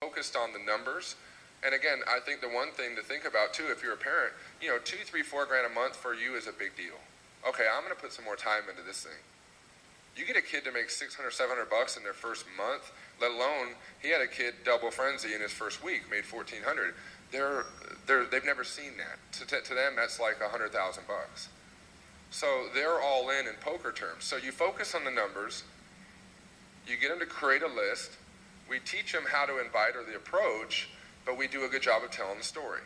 focused on the numbers. And again, I think the one thing to think about too, if you're a parent, you know, 2, 3, 4 grand a month for you is a big deal. Okay, I'm going to put some more time into this thing. You get a kid to make 600, 700 bucks in their first month, let alone he had a kid double frenzy in his first week, made 1,400. They've never seen that. To them, that's like 100,000 bucks. So they're all in poker terms. So you focus on the numbers. You get them to create a list. We teach them how to invite or the approach, but we do a good job of telling the story.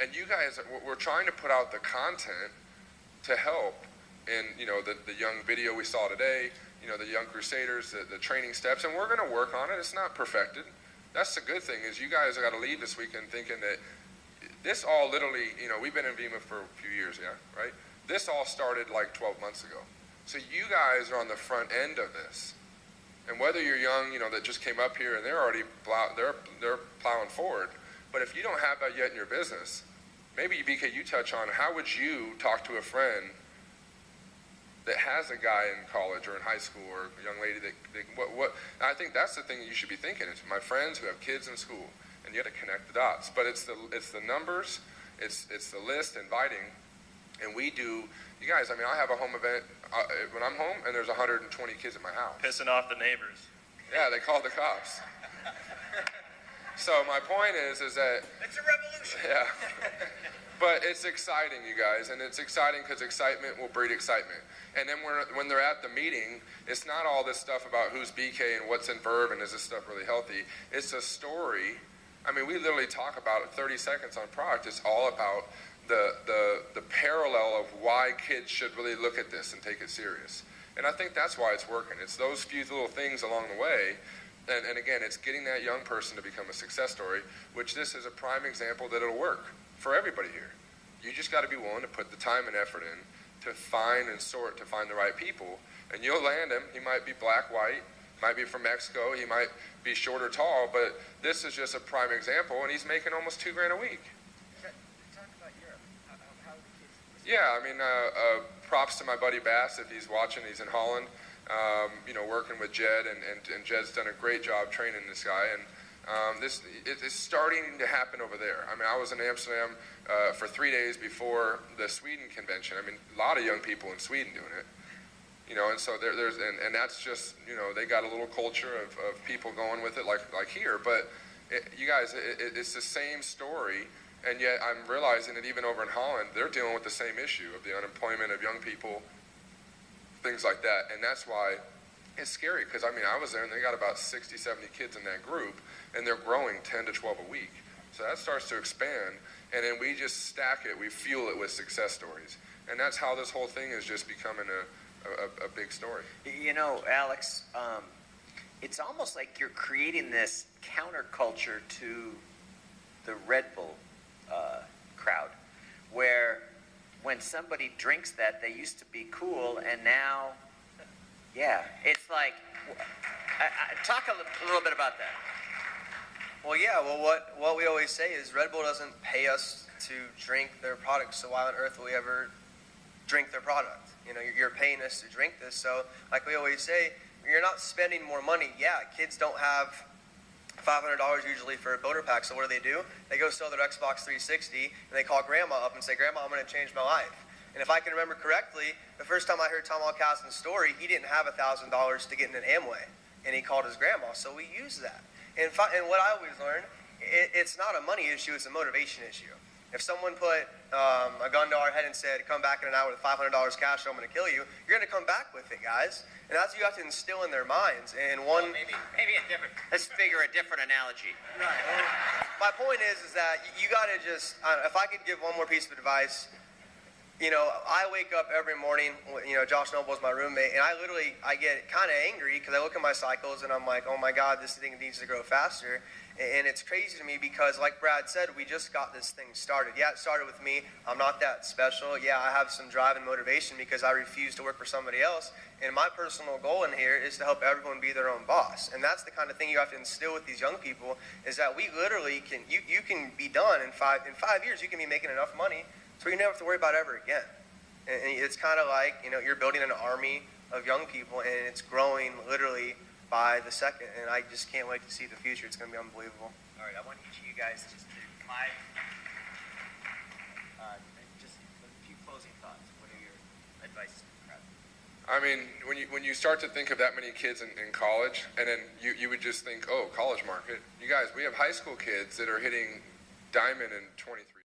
And you guys, we're trying to put out the content to help in, you know, the young video we saw today, you know, the young crusaders, the training steps, and we're going to work on it. It's not perfected. That's the good thing, is you guys got to leave this weekend thinking that this all literally, you know, we've been in VEMA for a few years, yeah, right? This all started like 12 months ago. So you guys are on the front end of this. And whether you're young, you know, that just came up here and they're already they're plowing forward, but if you don't have that yet in your business, maybe BK, you touch on how would you talk to a friend that has a guy in college or in high school or a young lady what I think that's the thing you should be thinking is my friends who have kids in school, and you got to connect the dots. But it's the numbers, it's the list, inviting, and we do. You guys, I mean, I have a home event when I'm home, and there's 120 kids at my house. Pissing off the neighbors. Yeah, they call the cops. So my point is that it's a revolution. Yeah, but it's exciting, you guys, and it's exciting because excitement will breed excitement. And then when they're at the meeting, it's not all this stuff about who's BK and what's in verb and is this stuff really healthy. It's a story. I mean, we literally talk about it 30 seconds on product. It's all about the parallel of why kids should really look at this and take it serious. And I think that's why it's working. It's those few little things along the way. And again, it's getting that young person to become a success story, which this is a prime example that it'll work for everybody here. You just got to be willing to put the time and effort in to find and sort to find the right people. And you'll land him. He might be black, white, might be from Mexico, he might be short or tall, but this is just a prime example, and he's making almost $2 grand a week. Yeah, I mean, props to my buddy Bass if he's watching. He's in Holland, you know, working with Jed, and Jed's done a great job training this guy. And it's starting to happen over there. I mean, I was in Amsterdam for 3 days before the Sweden convention. I mean, a lot of young people in Sweden doing it. You know, and so and that's just, you know, they got a little culture of people going with it like here. But you guys, it's the same story. And yet I'm realizing that even over in Holland, they're dealing with the same issue of the unemployment of young people, things like that. And that's why it's scary, because, I mean, I was there and they got about 60, 70 kids in that group, and they're growing 10 to 12 a week. So that starts to expand, and then we just stack it. We fuel it with success stories. And that's how this whole thing is just becoming a big story. You know, Alex, it's almost like you're creating this counterculture to the Red Bull crowd, where when somebody drinks that, they used to be cool, and now, yeah, it's like, talk a little bit about that. Well, yeah, well, what we always say is Red Bull doesn't pay us to drink their product, so why on earth will we ever drink their product? You know, you're paying us to drink this, so like we always say, you're not spending more money. Yeah, kids don't have $500 usually for a builder pack, so what do? They go sell their Xbox 360, and they call Grandma up and say, Grandma, I'm going to change my life. And if I can remember correctly, the first time I heard Tom Alcaston's story, he didn't have $1,000 to get in an Amway, and he called his grandma, so we use that. And what I always learned, it's not a money issue, it's a motivation issue. If someone put a gun to our head and said, come back in an hour with $500 cash, I'm going to kill you, you're going to come back with it, guys. And that's what you have to instill in their minds. And one, well, maybe a different, let's figure a different analogy. Right. My point is that you got to just, if I could give one more piece of advice, you know, I wake up every morning, you know, Josh Noble's my roommate, and I get kind of angry because I look at my cycles and I'm like, oh my God, this thing needs to grow faster. And it's crazy to me because, like Brad said, we just got this thing started. Yeah, it started with me. I'm not that special. Yeah, I have some drive and motivation because I refuse to work for somebody else. And my personal goal in here is to help everyone be their own boss. And that's the kind of thing you have to instill with these young people, is that we literally can, you can be done in 5 years. You can be making enough money so you never have to worry about it ever again. And it's kind of like, you know, you're building an army of young people, and it's growing literally by the second, and I just can't wait to see the future. It's going to be unbelievable. All right, I want each of you guys just to just a few closing thoughts. What are your advice to the crowd? I mean, when you start to think of that many kids in college, and then you would just think, oh, college market. You guys, we have high school kids that are hitting diamond in 23.